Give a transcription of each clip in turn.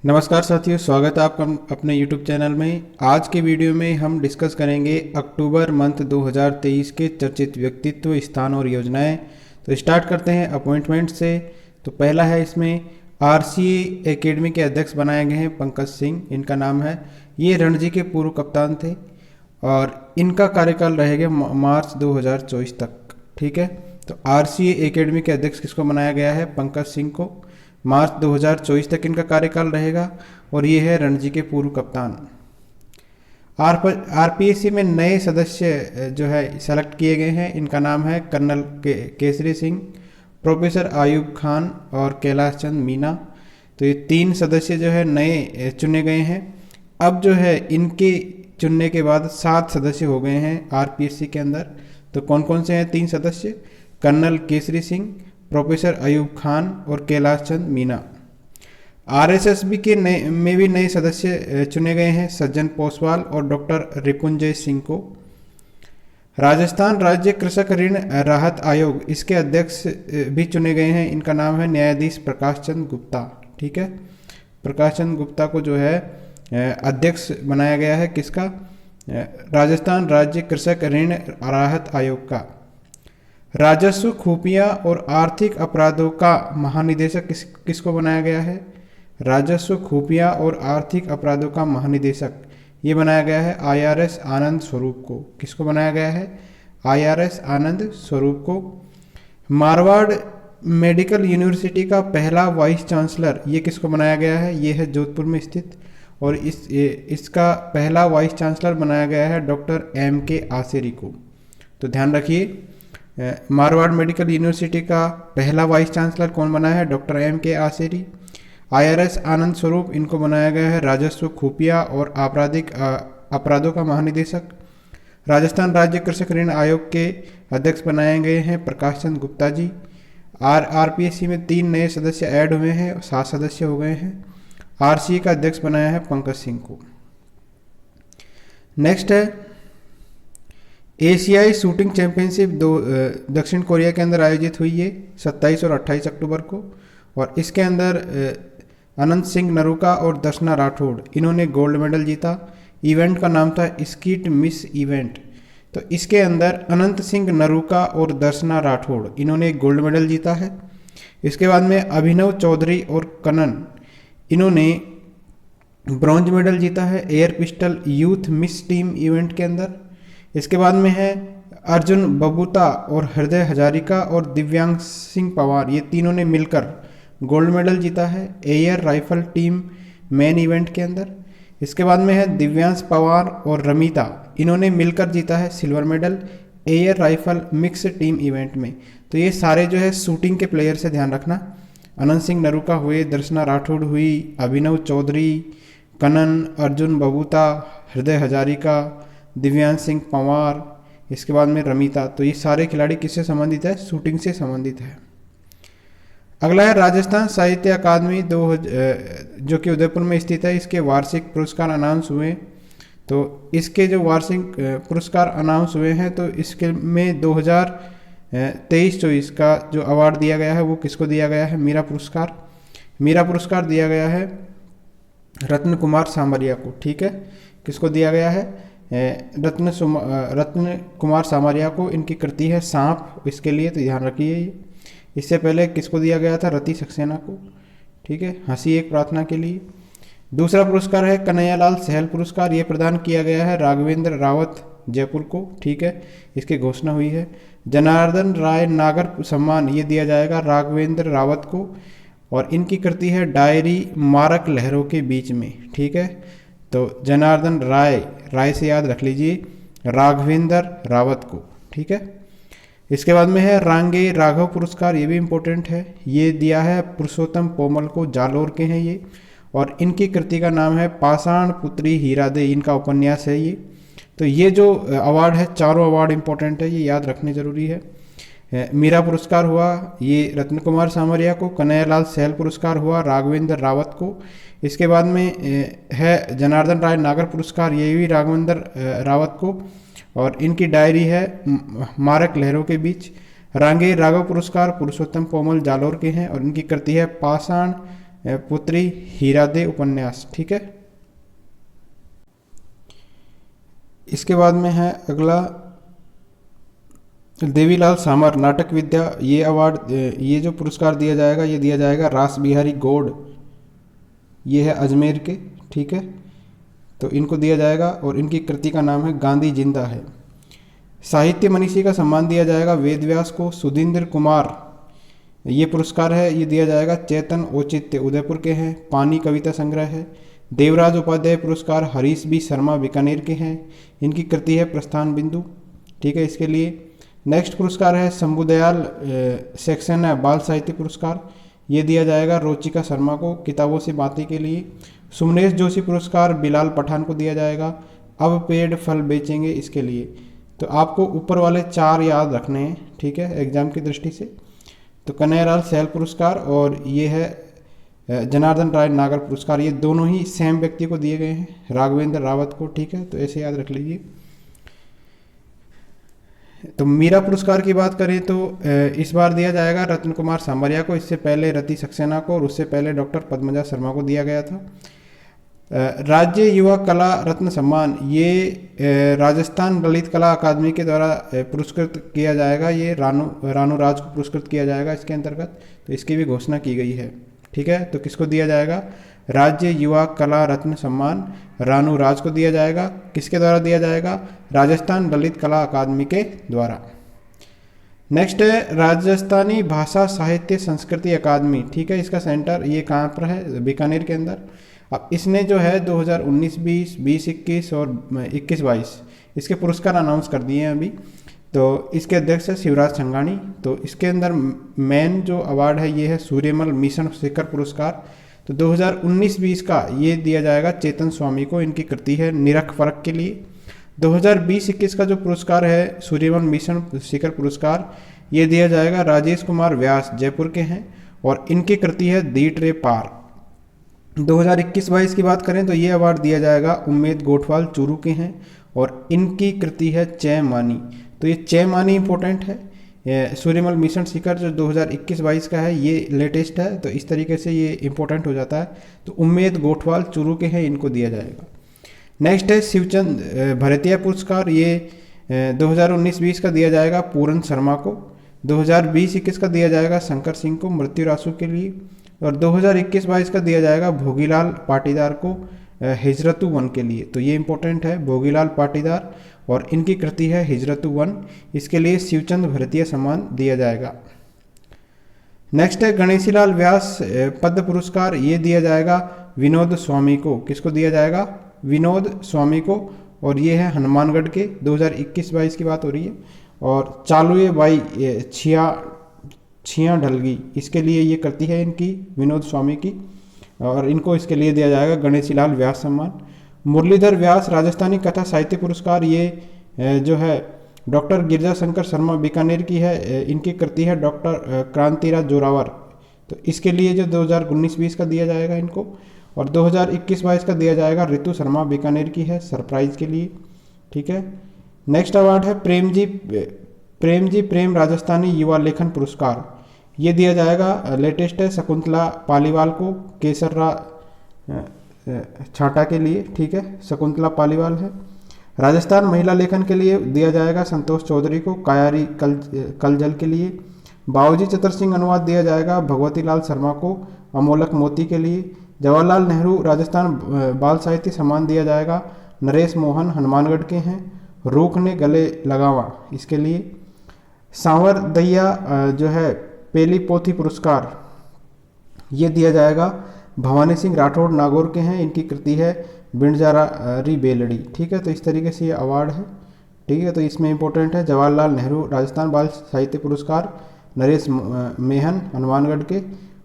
नमस्कार साथियों, स्वागत है आपका अपने YouTube चैनल में। आज के वीडियो में हम डिस्कस करेंगे अक्टूबर मंथ 2023 के चर्चित व्यक्तित्व, स्थान और योजनाएं। तो स्टार्ट करते हैं अपॉइंटमेंट से। तो पहला है इसमें RCA एकेडमी के अध्यक्ष बनाए गए हैं पंकज सिंह, इनका नाम है। ये रणजी के पूर्व कप्तान थे और इनका कार्यकाल रहेगा मार्च 2024 तक। ठीक है, तो RCA एकेडमी के अध्यक्ष किसको बनाया गया है? पंकज सिंह को। मार्च 2024 तक इनका कार्यकाल रहेगा और ये है रणजी के पूर्व कप्तान। RPSC में नए सदस्य जो है सेलेक्ट किए गए हैं। इनका नाम है कर्नल केसरी सिंह, प्रोफेसर आयूब खान और कैलाश चंद मीना। तो ये 3 सदस्य जो है नए चुने गए हैं। अब जो है इनके चुनने के बाद 7 सदस्य हो गए हैं RPSC के अंदर। तो कौन कौन से हैं 3 सदस्य? कर्नल केसरी सिंह, प्रोफेसर अयूब खान और कैलाश चंद मीना। RSSB के में भी नए सदस्य चुने गए हैं, सज्जन पोसवाल और डॉक्टर रिपुंजय सिंह को। राजस्थान राज्य कृषक ऋण राहत आयोग, इसके अध्यक्ष भी चुने गए हैं। इनका नाम है न्यायाधीश प्रकाश चंद गुप्ता। ठीक है, प्रकाश चंद गुप्ता को जो है अध्यक्ष बनाया गया है किसका? राजस्थान राज्य कृषक ऋण राहत आयोग का। राजस्व खुफिया और आर्थिक अपराधों का महानिदेशक किसको बनाया गया है? राजस्व खुफिया और आर्थिक अपराधों का महानिदेशक ये बनाया गया है IRS आनंद स्वरूप को। किसको बनाया गया है? IRS आनंद स्वरूप को। मारवाड़ मेडिकल यूनिवर्सिटी का पहला वाइस चांसलर ये किसको बनाया गया है? ये है जोधपुर में स्थित, और इसका पहला वाइस चांसलर बनाया गया है डॉक्टर MK आसेरी को। तो ध्यान रखिए, मारवाड़ मेडिकल यूनिवर्सिटी का पहला वाइस चांसलर कौन बना है? Doctor MK Aseri. IRS आनंद स्वरूप, इनको बनाया गया है राजस्व खुफिया और आपराधिक अपराधों का महानिदेशक। राजस्थान राज्य कृषक ऋण आयोग के अध्यक्ष बनाए गए हैं प्रकाश चंद गुप्ता जी। RPSC में 3 नए सदस्य ऐड हुए हैं, 7 सदस्य हो गए हैं। RCA का अध्यक्ष बनाया है पंकज सिंह को। नेक्स्ट है एशियाई शूटिंग चैंपियनशिप दक्षिण कोरिया के अंदर आयोजित हुई है 27 और 28 अक्टूबर को, और इसके अंदर अनंत सिंह नरूका और दर्शना राठौड़ इन्होंने गोल्ड मेडल जीता। इवेंट का नाम था स्कीट मिस इवेंट। तो इसके अंदर अनंत सिंह नरूका और दर्शना राठौड़ इन्होंने गोल्ड मेडल जीता है। इसके बाद में अभिनव चौधरी और कनन इन्होंने ब्रॉन्ज मेडल जीता है air pistol youth miss team event के अंदर। इसके बाद में है अर्जुन बबूता और हृदय हजारिका और दिव्यांग सिंह पवार, ये तीनों ने मिलकर गोल्ड मेडल जीता है air rifle team main event के अंदर। इसके बाद में है दिव्यांश पवार और रमिता, इन्होंने मिलकर जीता है silver medal air rifle mix team event में। तो ये सारे जो है शूटिंग के प्लेयर से ध्यान रखना। अनंत सिंह नरूका हुए, दर्शना राठौड़ हुई, अभिनव चौधरी, कनन, अर्जुन बबूता, हृदय हजारिका, दिव्यांश सिंह पंवार, इसके बाद में रमिता। तो ये सारे खिलाड़ी किससे संबंधित है? शूटिंग से संबंधित है। अगला है राजस्थान साहित्य अकादमी जो कि उदयपुर में स्थित है, इसके वार्षिक पुरस्कार अनाउंस हुए। तो इसके जो वार्षिक पुरस्कार अनाउंस हुए हैं, तो इसके में 2023-24 का जो अवार्ड दिया गया है वो किसको दिया गया है? मीरा पुरस्कार। मीरा पुरस्कार दिया गया है रत्न कुमार सामरिया को। ठीक है, किसको दिया गया है? रत्न कुमार सामरिया को। इनकी कृति है सांप, इसके लिए तो ध्यान रखिए। इससे पहले किसको दिया गया था? रति सक्सेना को। ठीक है, हंसी एक प्रार्थना के लिए। दूसरा पुरस्कार है कन्हैयालाल सहल पुरस्कार, ये प्रदान किया गया है राघवेंद्र रावत जयपुर को। ठीक है, इसकी घोषणा हुई है। जनार्दन राय नागर सम्मान ये दिया जाएगा राघवेंद्र रावत को, और इनकी कृति है डायरी मारक लहरों के बीच में। ठीक है, तो जनार्दन राय से याद रख लीजिए, राघवेंद्र रावत को। ठीक है, इसके बाद में है रांगे राघव पुरस्कार, ये भी इम्पोर्टेंट है। ये दिया है पुरुषोत्तम पोमल को, जालोर के हैं ये, और इनकी कृति का नाम है पाषाण पुत्री हीरा दे, इनका उपन्यास है ये। तो ये जो अवार्ड है, चारों अवार्ड इम्पोर्टेंट है, ये याद रखने जरूरी है। मीरा पुरस्कार हुआ ये रत्न कुमार सामरिया को, कन्हैयालाल सहल पुरस्कार हुआ राघवेंद्र रावत को। इसके बाद में है जनार्दन राय नागर पुरस्कार, ये भी राघवेंद्र रावत को, और इनकी डायरी है मारक लहरों के बीच। रांगे राघव पुरस्कार पुरुषोत्तम पोमल जालोर के हैं, और इनकी कृति है पाषाण पुत्री हीरादे उपन्यास। ठीक है, इसके बाद में है अगला देवीलाल सामर नाटक विद्या। ये अवार्ड, ये जो पुरस्कार दिया जाएगा ये दिया जाएगा रास बिहारी गौड़, ये है अजमेर के। ठीक है, तो इनको दिया जाएगा और इनकी कृति का नाम है गांधी जिंदा है। साहित्य मनीषी का सम्मान दिया जाएगा वेद व्यास को। सुधींद्र कुमार ये पुरस्कार है, ये दिया जाएगा चेतन औचित्य उदयपुर के हैं, पानी कविता संग्रह है। देवराज उपाध्याय पुरस्कार हरीश बी शर्मा बीकानेर के हैं, इनकी कृति है प्रस्थान बिंदु। ठीक है, इसके लिए नेक्स्ट पुरस्कार है शंभुदयाल सेक्शन है बाल साहित्य पुरस्कार, ये दिया जाएगा रोचिका शर्मा को किताबों से बातें के लिए। सुमनेश जोशी पुरस्कार बिलाल पठान को दिया जाएगा अब पेड़ फल बेचेंगे इसके लिए। तो आपको ऊपर वाले 4 याद रखने हैं, ठीक है, एग्जाम की दृष्टि से। तो कन्हैयालाल सहल पुरस्कार और ये है जनार्दन राय नागर पुरस्कार, ये दोनों ही सेम व्यक्ति को दिए गए हैं, राघवेंद्र रावत को। ठीक है, तो ऐसे याद रख लीजिए। तो मीरा पुरस्कार की बात करें तो इस बार दिया जाएगा रत्न कुमार सामरिया को, इससे पहले रति सक्सेना को और उससे पहले डॉक्टर पद्मजा शर्मा को दिया गया था। राज्य युवा कला रत्न सम्मान ये राजस्थान ललित कला अकादमी के द्वारा पुरस्कृत किया जाएगा, ये रानू राज को पुरस्कृत किया जाएगा इसके अंतर्गत, तो इसकी भी घोषणा की गई है। ठीक है, तो किसको दिया जाएगा? राज्य युवा कला रत्न सम्मान रानू राज को दिया जाएगा। किसके द्वारा दिया जाएगा? राजस्थान ललित कला अकादमी के द्वारा। नेक्स्ट है राजस्थानी भाषा साहित्य संस्कृति अकादमी। ठीक है, इसका सेंटर ये कहाँ पर है? बीकानेर के अंदर। अब इसने जो है 2019-20, 20-21 और 21-22 इसके पुरस्कार अनाउंस कर दिए हैं अभी। तो इसके अध्यक्ष है शिवराज छंगानी। तो इसके अंदर मेन जो अवार्ड है ये है सूर्यमल मिशन शिखर पुरस्कार। तो 2019-20 का ये दिया जाएगा चेतन स्वामी को, इनकी कृति है निरख फरक के लिए। 2020-21 का जो पुरस्कार है सूर्यमल मिशन शिखर पुरस्कार, ये दिया जाएगा राजेश कुमार व्यास, जयपुर के हैं, और इनकी कृति है दीट रे पार। 2021-22 की बात करें तो ये अवार्ड दिया जाएगा उम्मेद गोठवाल, चूरू के हैं, और इनकी कृति है चय मानी। तो ये चय मानी इंपॉर्टेंट है। सूर्यमल मिशन शिखर जो 2021-22 का है ये लेटेस्ट है, तो इस तरीके से ये इंपॉर्टेंट हो जाता है। तो उम्मेद गोठवाल, चूरू के हैं, इनको दिया जाएगा। नेक्स्ट है शिवचंद भरतिया पुरस्कार, ये 2019-20 का दिया जाएगा पूरन शर्मा को। 2020-21 का दिया जाएगा शंकर सिंह को मृत्यु रासु के लिए, और 2021-22 का दिया जाएगा भोगीलाल पाटीदार को हिजरतु वन के लिए। तो ये इंपॉर्टेंट है, भोगीलाल पाटीदार, और इनकी कृति है हिजरतु वन, इसके लिए शिवचंद भरतिया सम्मान दिया जाएगा। नेक्स्ट है गणेशीलाल व्यास पद्म पुरस्कार, ये दिया जाएगा विनोद स्वामी को। किसको दिया जाएगा? विनोद स्वामी को, और ये है हनुमानगढ़ के। 2021-22 की बात हो रही है। और चालुए बाई छिया ढलगी, इसके लिए ये कृति है इनकी विनोद स्वामी की, और इनको इसके लिए दिया जाएगा गणेशीलाल व्यास सम्मान। मुरलीधर व्यास राजस्थानी कथा साहित्य पुरस्कार, ये जो है डॉक्टर गिरजा शंकर शर्मा बीकानेर की है, इनकी कृति है डॉक्टर क्रांतिराज जोरावर। तो इसके लिए जो 2019-20 का दिया जाएगा इनको, और 2021-22 का दिया जाएगा ऋतु शर्मा बीकानेर की है, सरप्राइज के लिए। ठीक है, नेक्स्ट अवार्ड है प्रेम राजस्थानी युवा लेखन पुरस्कार, ये दिया जाएगा, लेटेस्ट है, शकुंतला पालीवाल को, केसर छाटा के लिए। ठीक है, शकुंतला पालीवाल है। राजस्थान महिला लेखन के लिए दिया जाएगा संतोष चौधरी को, कायारी कलजल के लिए। बाबूजी चतर सिंह अनुवाद दिया जाएगा भगवती लाल शर्मा को, अमोलक मोती के लिए। जवाहरलाल नेहरू राजस्थान बाल साहित्य सम्मान दिया जाएगा नरेश मोहन, हनुमानगढ़ के हैं, रूख ने गले लगावा, इसके लिए। सांवर दैया जो है पेली पोथी पुरस्कार, ये दिया जाएगा भवानी सिंह राठौड़, नागौर के हैं, इनकी कृति है बिंडजारी बेलड़ी। ठीक है, तो इस तरीके से ये अवार्ड है। ठीक है, तो इसमें इंपॉर्टेंट है जवाहरलाल नेहरू राजस्थान बाल साहित्य पुरस्कार, नरेश मेहन, हनुमानगढ़ के,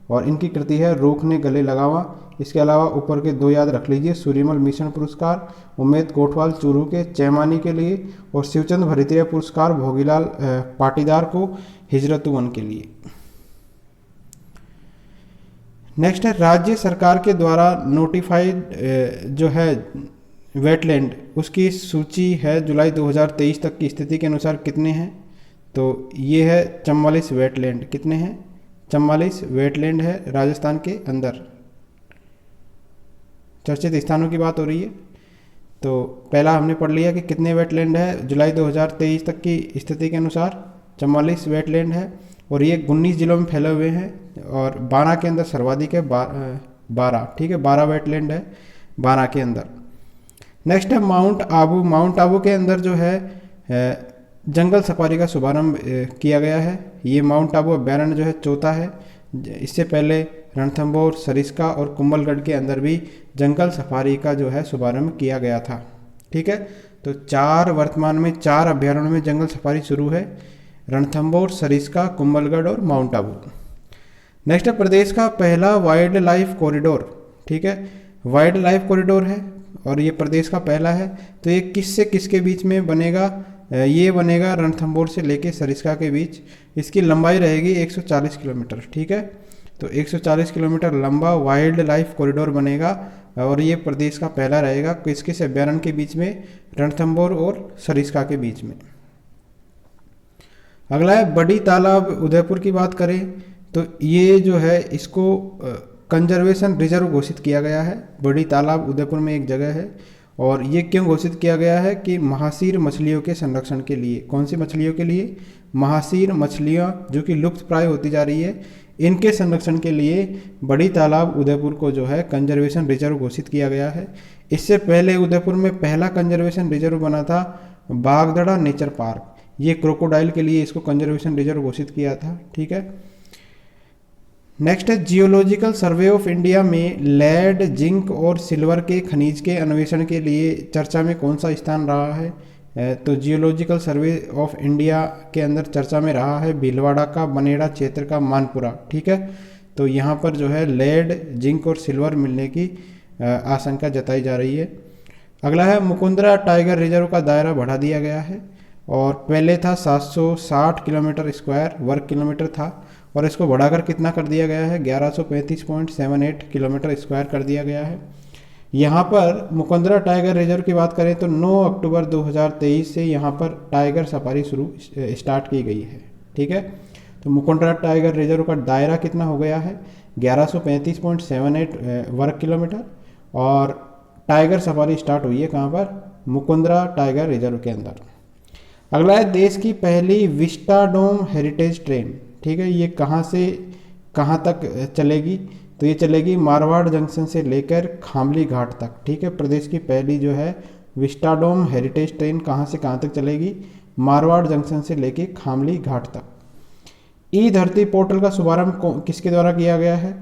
और इनकी कृति है रूख ने गले लगावा। इसके अलावा ऊपर के 2 याद रख लीजिए, सूर्यमल मिशन पुरस्कार उम्मेद गोठवाल, चूरू के, चैमानी के लिए, और शिवचंद भरतिया पुरस्कार भोगीलाल पाटीदार को, हिजरतु वन के लिए। नेक्स्ट है राज्य सरकार के द्वारा नोटिफाइड जो है वेटलैंड, उसकी सूची है जुलाई 2023 तक की स्थिति के अनुसार कितने हैं? तो ये है 44 वेटलैंड। कितने हैं? 44 वेटलैंड है राजस्थान के अंदर। चर्चित स्थानों की बात हो रही है। तो पहला हमने पढ़ लिया कि कितने वेटलैंड है जुलाई 2023 तक की स्थिति के अनुसार 44 वेटलैंड है और ये 19 जिलों में फैले हुए हैं और 12 के अंदर सर्वाधिक है 12, ठीक है, 12 वेटलैंड है 12 के अंदर। नेक्स्ट है माउंट आबू। माउंट आबू के अंदर जो है जंगल सफारी का शुभारंभ किया गया है। ये माउंट आबू अभ्यारण्य जो है चौथा है। इससे पहले रणथंभौर, सरिस्का और कुंभलगढ़ के अंदर भी जंगल सफारी का जो है शुभारंभ किया गया था, ठीक है। तो वर्तमान में 4 अभ्यारण्यों में जंगल सफारी शुरू है, रणथंभौर, सरिस्का, कुंभलगढ़ और माउंट आबू। नेक्स्ट है प्रदेश का पहला वाइल्ड लाइफ कॉरिडोर, ठीक है, वाइल्ड लाइफ कॉरिडोर है और ये प्रदेश का पहला है। तो ये किस से किसके बीच में बनेगा? ये बनेगा रणथंभौर से लेके सरिस्का के बीच। इसकी लंबाई रहेगी 140 किलोमीटर, ठीक है। तो 140 किलोमीटर लंबा वाइल्ड लाइफ कॉरिडोर बनेगा और ये प्रदेश का पहला रहेगा। किस किस अभ्यारण्य के बीच में? रणथंभौर और सरिस्का के बीच में। अगला है बड़ी तालाब उदयपुर की बात करें तो ये जो है इसको कंजर्वेशन रिजर्व घोषित किया गया है। बड़ी तालाब उदयपुर में एक जगह है और ये क्यों घोषित किया गया है कि महासीर मछलियों के संरक्षण के लिए। कौन सी मछलियों के लिए? महासीर मछलियाँ जो कि लुप्त प्राय होती जा रही है, इनके संरक्षण के लिए बड़ी तालाब उदयपुर को जो है कंजर्वेशन रिजर्व घोषित किया गया है। इससे पहले उदयपुर में पहला कंजर्वेशन रिजर्व बना था बागदड़ा नेचर पार्क। ये क्रोकोडाइल के लिए इसको कंजर्वेशन रिजर्व घोषित किया था, ठीक है। नेक्स्ट है जियोलॉजिकल सर्वे ऑफ इंडिया में लेड, जिंक और सिल्वर के खनिज के अन्वेषण के लिए चर्चा में कौन सा स्थान रहा है? तो जियोलॉजिकल सर्वे ऑफ इंडिया के अंदर चर्चा में रहा है भीलवाड़ा का बनेड़ा क्षेत्र का मानपुरा, ठीक है। तो यहाँ पर जो है लेड, जिंक और सिल्वर मिलने की आशंका जताई जा रही है। अगला है मुकुंदरा टाइगर रिजर्व का दायरा बढ़ा दिया गया है और पहले था 760 किलोमीटर स्क्वायर वर्ग किलोमीटर था और इसको बढ़ाकर कितना कर दिया गया है? 1135.78 किलोमीटर स्क्वायर कर दिया गया है। यहाँ पर मुकुंदरा टाइगर रिजर्व की बात करें तो 9 अक्टूबर 2023 से यहाँ पर टाइगर सफारी स्टार्ट की गई है, ठीक है। तो मुकुंदरा टाइगर रिजर्व का दायरा कितना हो गया है? 1135.78 वर्ग किलोमीटर और टाइगर सफारी स्टार्ट हुई है कहाँ पर? मुकुंदरा टाइगर रिजर्व के अंदर। अगला है देश की पहली विस्टाडोम हेरिटेज ट्रेन, ठीक है। ये कहाँ से कहाँ तक चलेगी? तो ये चलेगी मारवाड़ जंक्शन से लेकर खामली घाट तक, ठीक है। प्रदेश की पहली जो है विस्टाडोम हेरिटेज ट्रेन कहाँ से कहाँ तक चलेगी? मारवाड़ जंक्शन से लेकर खामली घाट तक। ई धरती पोर्टल का शुभारंभ किसके द्वारा किया गया है?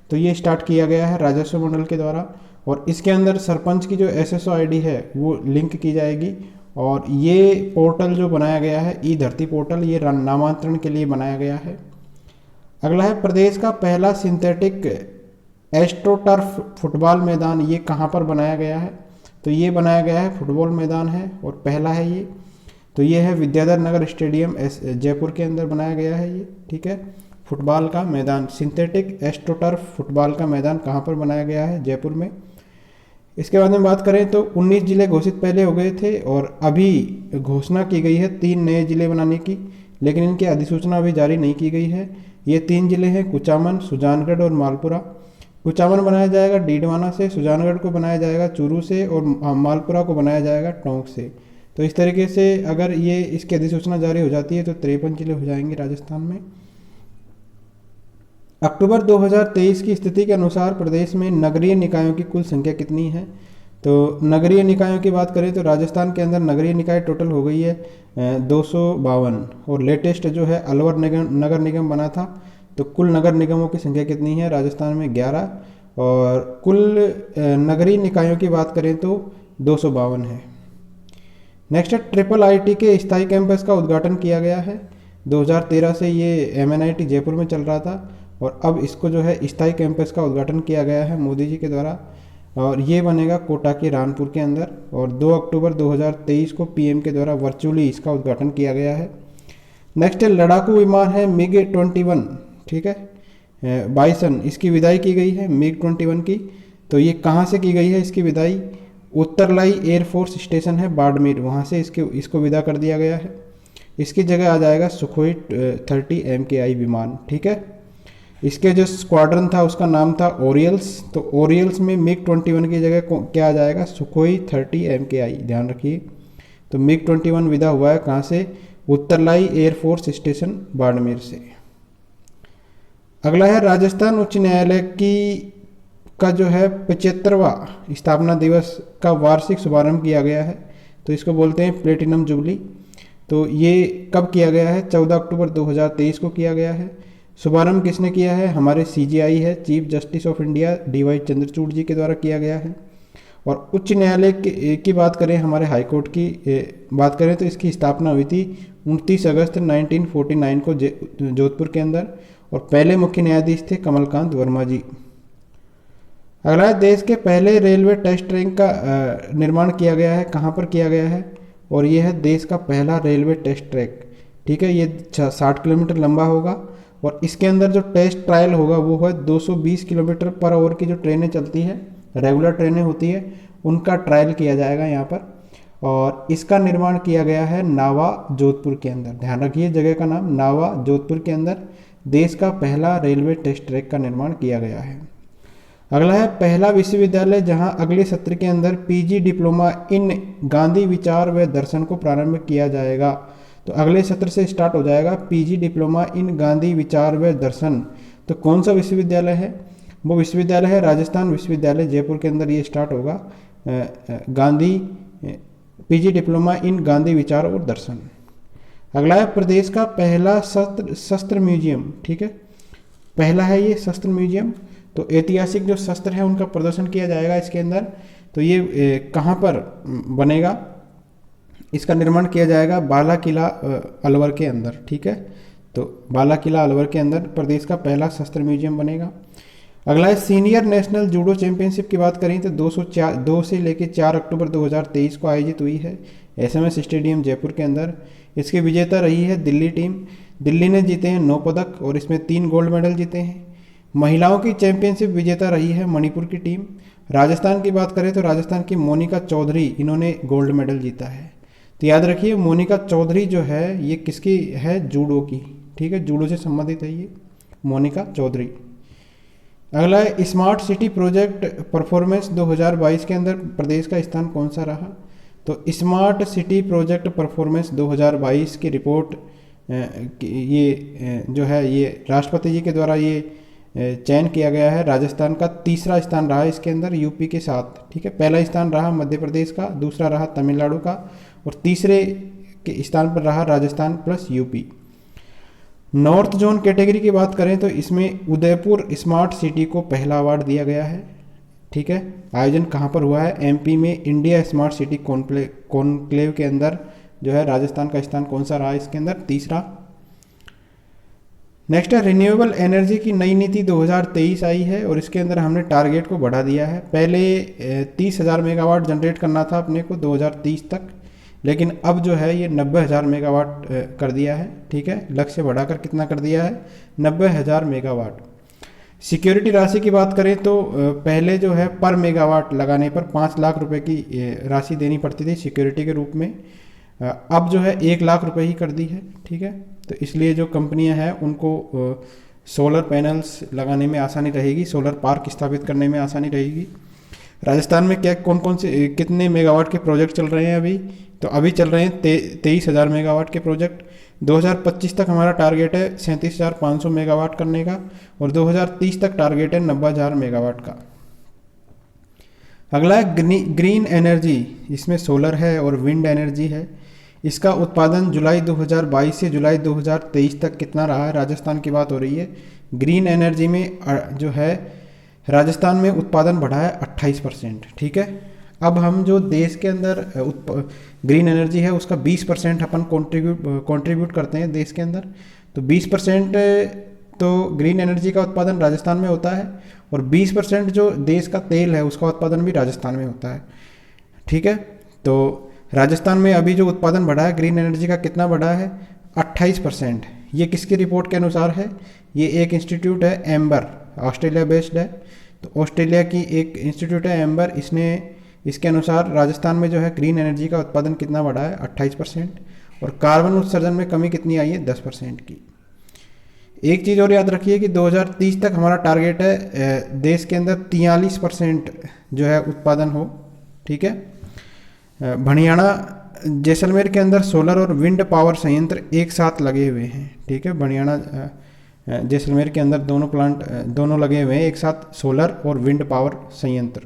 तो ये स्टार्ट किया गया है राजस्व मंडल के द्वारा और इसके अंदर सरपंच की जो SSO ID है वो लिंक की जाएगी और ये पोर्टल जो बनाया गया है ई धरती पोर्टल, ये नामांतरण के लिए बनाया गया है। अगला है प्रदेश का पहला सिंथेटिक एस्ट्रोटर्फ फुटबॉल मैदान, ये कहाँ पर बनाया गया है? तो ये बनाया गया है फुटबॉल मैदान है और पहला है ये। तो ये है विद्याधर नगर स्टेडियम जयपुर के अंदर बनाया गया है ये, ठीक है। फुटबॉल का मैदान, सिंथेटिक एस्ट्रोटर्फ फुटबॉल का मैदान कहाँ पर बनाया गया है? जयपुर में। इसके बाद में बात करें तो 19 जिले घोषित पहले हो गए थे और अभी घोषणा की गई है 3 नए जिले बनाने की, लेकिन इनकी अधिसूचना अभी जारी नहीं की गई है। ये 3 जिले हैं कुचामन, सुजानगढ़ और मालपुरा। कुचामन बनाया जाएगा डीडवाना से, सुजानगढ़ को बनाया जाएगा चूरू से और मालपुरा को बनाया जाएगा टोंक से। तो इस तरीके से अगर ये इसकी अधिसूचना जारी हो जाती है तो 53 जिले हो जाएंगे राजस्थान में। अक्टूबर 2023 की स्थिति के अनुसार प्रदेश में नगरीय निकायों की कुल संख्या कितनी है? तो नगरीय निकायों की बात करें तो राजस्थान के अंदर नगरीय निकाय टोटल हो गई है 252 और लेटेस्ट जो है अलवर नगर निगम बना था। तो कुल नगर निगमों की संख्या कितनी है राजस्थान में? 11 और कुल नगरीय निकायों की बात करें तो 252 है। नेक्स्ट है IIIT के स्थायी कैंपस का उद्घाटन किया गया है। 2013 से ये MNIT जयपुर में चल रहा था और अब इसको जो है स्थायी कैंपस का उद्घाटन किया गया है मोदी जी के द्वारा और ये बनेगा कोटा के रानपुर के अंदर और 2 अक्टूबर 2023 को PM के द्वारा वर्चुअली इसका उद्घाटन किया गया है। नेक्स्ट है लड़ाकू विमान है MiG-21, ठीक है, बाइसन, इसकी विदाई की गई है MiG-21 की। तो ये कहाँ से की गई है इसकी विदाई? उत्तरलाई एयरफोर्स स्टेशन है बाड़मेर, वहाँ से इसको विदा कर दिया गया है। इसकी जगह आ जाएगा सुखोई 30 MKI विमान, ठीक है। इसके जो स्क्वाड्रन था उसका नाम था ओरियल्स। तो ओरियल्स में मिग 21 की जगह क्या आ जाएगा, सुखोई 30 MKI, ध्यान रखिए। तो मिग 21 विदा हुआ है कहाँ से, उत्तरलाई एयरफोर्स स्टेशन बाड़मेर से। अगला है राजस्थान उच्च न्यायालय की का जो है 75वां स्थापना दिवस का वार्षिक शुभारंभ किया गया है। तो इसको बोलते हैं प्लेटिनम जुबली। तो ये कब किया गया है, 14 अक्टूबर 2023 को किया गया है। शुभारंभ किसने किया है, हमारे CJI है, chief justice of India DY Chandrachud ji के द्वारा किया गया है। और उच्च न्यायालय की बात करें, हमारे हाईकोर्ट की बात करें तो इसकी स्थापना हुई थी 29 अगस्त 1949 को जोधपुर के अंदर, और पहले मुख्य न्यायाधीश थे कमलकांत वर्मा जी। अगला है देश के पहले रेलवे टेस्ट ट्रैक का निर्माण किया गया है, कहाँ पर किया गया है, और ये है देश का पहला रेलवे टेस्ट ट्रैक। ठीक है, ये 60 किलोमीटर लंबा होगा, और इसके अंदर जो टेस्ट ट्रायल होगा वो है 220 किलोमीटर पर आवर की जो ट्रेनें चलती है, रेगुलर ट्रेनें होती है, उनका ट्रायल किया जाएगा यहाँ पर। और इसका निर्माण किया गया है नावा जोधपुर के अंदर, ध्यान रखिए जगह का नाम नावा जोधपुर के अंदर देश का पहला रेलवे टेस्ट ट्रैक का निर्माण किया गया है। अगला है पहला विश्वविद्यालय जहां अगले सत्र के अंदर PG डिप्लोमा इन गांधी विचार व दर्शन को प्रारंभ किया जाएगा। तो अगले सत्र से स्टार्ट हो जाएगा PG डिप्लोमा इन गांधी विचार व दर्शन। तो कौन सा विश्वविद्यालय है, वो विश्वविद्यालय है राजस्थान विश्वविद्यालय जयपुर के अंदर ये स्टार्ट होगा, Gandhi PG diploma in Gandhi विचार और दर्शन। अगला है प्रदेश का पहला शस्त्र म्यूजियम। ठीक है, पहला है ये शस्त्र म्यूजियम। तो ऐतिहासिक जो शस्त्र है उनका प्रदर्शन किया जाएगा इसके अंदर। तो ये कहाँ पर बनेगा, इसका निर्माण किया जाएगा बाला किला अलवर के अंदर। ठीक है, तो बाला किला अलवर के अंदर प्रदेश का पहला शस्त्र म्यूजियम बनेगा। अगला है सीनियर नेशनल जूडो चैंपियनशिप की बात करें तो 2 से लेकर 4 अक्टूबर 2023 को आयोजित हुई है SMS स्टेडियम जयपुर के अंदर। इसके विजेता रही है दिल्ली टीम। दिल्ली ने जीते हैं 9 पदक और इसमें 3 गोल्ड मेडल जीते हैं। महिलाओं की चैंपियनशिप विजेता रही है मणिपुर की टीम। राजस्थान की बात करें तो राजस्थान की मोनिका चौधरी, इन्होंने गोल्ड मेडल जीता है। तो याद रखिए मोनिका चौधरी जो है ये किसकी है, जूडो की। ठीक है, जूडो से संबंधित है ये मोनिका चौधरी। अगला है स्मार्ट सिटी प्रोजेक्ट परफॉर्मेंस 2022 के अंदर प्रदेश का स्थान कौन सा रहा। तो स्मार्ट सिटी प्रोजेक्ट परफॉर्मेंस 2022 की रिपोर्ट ये जो है ये राष्ट्रपति जी के द्वारा ये चयन किया गया है। राजस्थान का तीसरा स्थान रहा इसके अंदर यूपी के साथ। ठीक है, पहला स्थान रहा मध्य प्रदेश का, दूसरा रहा तमिलनाडु का, और तीसरे के स्थान पर रहा Rajasthan plus UP. North zone category की बात करें तो इसमें उदयपुर स्मार्ट सिटी को पहला अवार्ड दिया गया है। ठीक है, आयोजन कहाँ पर हुआ है, MP में इंडिया स्मार्ट सिटी कॉन्क्लेव के अंदर जो है राजस्थान का स्थान कौन सा रहा इसके अंदर, तीसरा। नेक्स्ट है रिन्यूएबल एनर्जी की नई नीति 2023 आई है और इसके अंदर हमने टारगेट को बढ़ा दिया है। पहले 30,000 मेगावाट जनरेट करना था अपने को 2030 तक, लेकिन अब जो है ये 90,000 मेगावाट कर दिया है। ठीक है, लक्ष्य बढ़ाकर कितना कर दिया है, 90,000 मेगावाट। सिक्योरिटी राशि की बात करें तो पहले जो है पर मेगावाट लगाने पर 5 लाख रुपए की राशि देनी पड़ती थी सिक्योरिटी के रूप में, अब जो है 1 लाख रुपए ही कर दी है। ठीक है, तो इसलिए जो कंपनियां हैं उनको सोलर पैनल्स लगाने में आसानी रहेगी, सोलर पार्क स्थापित करने में आसानी रहेगी। राजस्थान में क्या कौन कौन से कितने मेगावाट के प्रोजेक्ट चल रहे हैं अभी, तो अभी चल रहे हैं 23,000 मेगावाट के प्रोजेक्ट। 2025 तक हमारा टारगेट है 37,500 मेगावाट करने का, और 2030 तक टारगेट है 90,000 मेगावाट का। अगला है ग्रीन एनर्जी, इसमें सोलर है और विंड एनर्जी है। इसका उत्पादन जुलाई 2022 से जुलाई 2023 तक कितना रहा है, राजस्थान की बात हो रही है। ग्रीन एनर्जी में जो है राजस्थान में उत्पादन बढ़ा है 28%। ठीक है, अब हम जो देश के अंदर ग्रीन एनर्जी है उसका 20% अपन कंट्रीब्यूट करते हैं देश के अंदर। तो 20% तो ग्रीन एनर्जी का उत्पादन राजस्थान में होता है, और 20% जो देश का तेल है उसका उत्पादन भी राजस्थान में होता है। ठीक है, तो राजस्थान में अभी जो उत्पादन बढ़ा है ग्रीन एनर्जी का कितना बढ़ा है, 28%। ये किसकी रिपोर्ट के अनुसार है, ये एक इंस्टीट्यूट है एम्बर, ऑस्ट्रेलिया बेस्ड है। तो ऑस्ट्रेलिया की एक इंस्टीट्यूट है एम्बर, इसके अनुसार राजस्थान में जो है ग्रीन एनर्जी का उत्पादन कितना बढ़ा है, 28%, और कार्बन उत्सर्जन में कमी कितनी आई है, 10% की। एक चीज़ और याद रखिए कि 2030 तक हमारा टारगेट है देश के अंदर 43% जो है उत्पादन हो। ठीक है। भणियाना जैसलमेर के अंदर सोलर और विंड पावर संयंत्र एक साथ लगे हुए हैं। ठीक है, भणियाना जैसलमेर के अंदर दोनों प्लांट दोनों लगे हुए हैं एक साथ, सोलर और विंड पावर संयंत्र।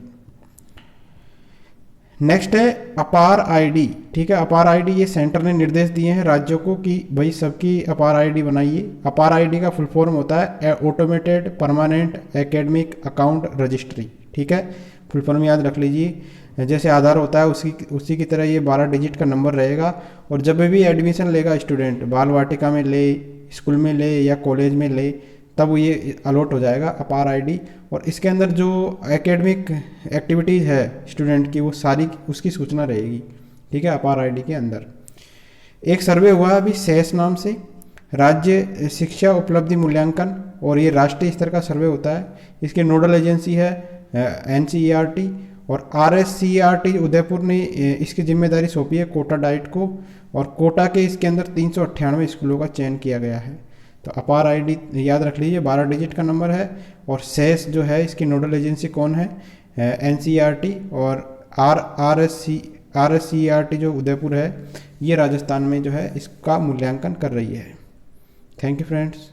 नेक्स्ट है अपार आईडी। ठीक है, अपार आईडी ये सेंटर ने निर्देश दिए हैं राज्यों को कि भाई सबकी अपार आईडी बनाइए। अपार आईडी का फुल फॉर्म होता है automated permanent academic account registry. ठीक है, फुल फॉर्म याद रख लीजिए। जैसे आधार होता है उसी की तरह ये 12 डिजिट का नंबर रहेगा। और जब भी एडमिशन लेगा स्टूडेंट, बाल वाटिका में ले, स्कूल में ले या कॉलेज में ले, तब ये अलॉट हो जाएगा अपार आईडी। और इसके अंदर जो एकेडमिक एक्टिविटीज़ है स्टूडेंट की, वो सारी उसकी सूचना रहेगी। ठीक है, अपार आईडी के अंदर। एक सर्वे हुआ अभी सेस नाम से, राज्य शिक्षा उपलब्धि मूल्यांकन, और ये राष्ट्रीय स्तर का सर्वे होता है। इसके नोडल एजेंसी है NCERT, और RSCERT उदयपुर ने इसकी जिम्मेदारी सौंपी है कोटा डाइट को। और कोटा के इसके अंदर 398 स्कूलों का चयन किया गया है। तो अपार आईडी याद रख लीजिए, 12 डिजिट का नंबर है। और सेस जो है इसकी नोडल एजेंसी कौन है? NCERT। और RSCERT जो उदयपुर है, ये राजस्थान में जो है इसका मूल्यांकन कर रही है। Thank you friends.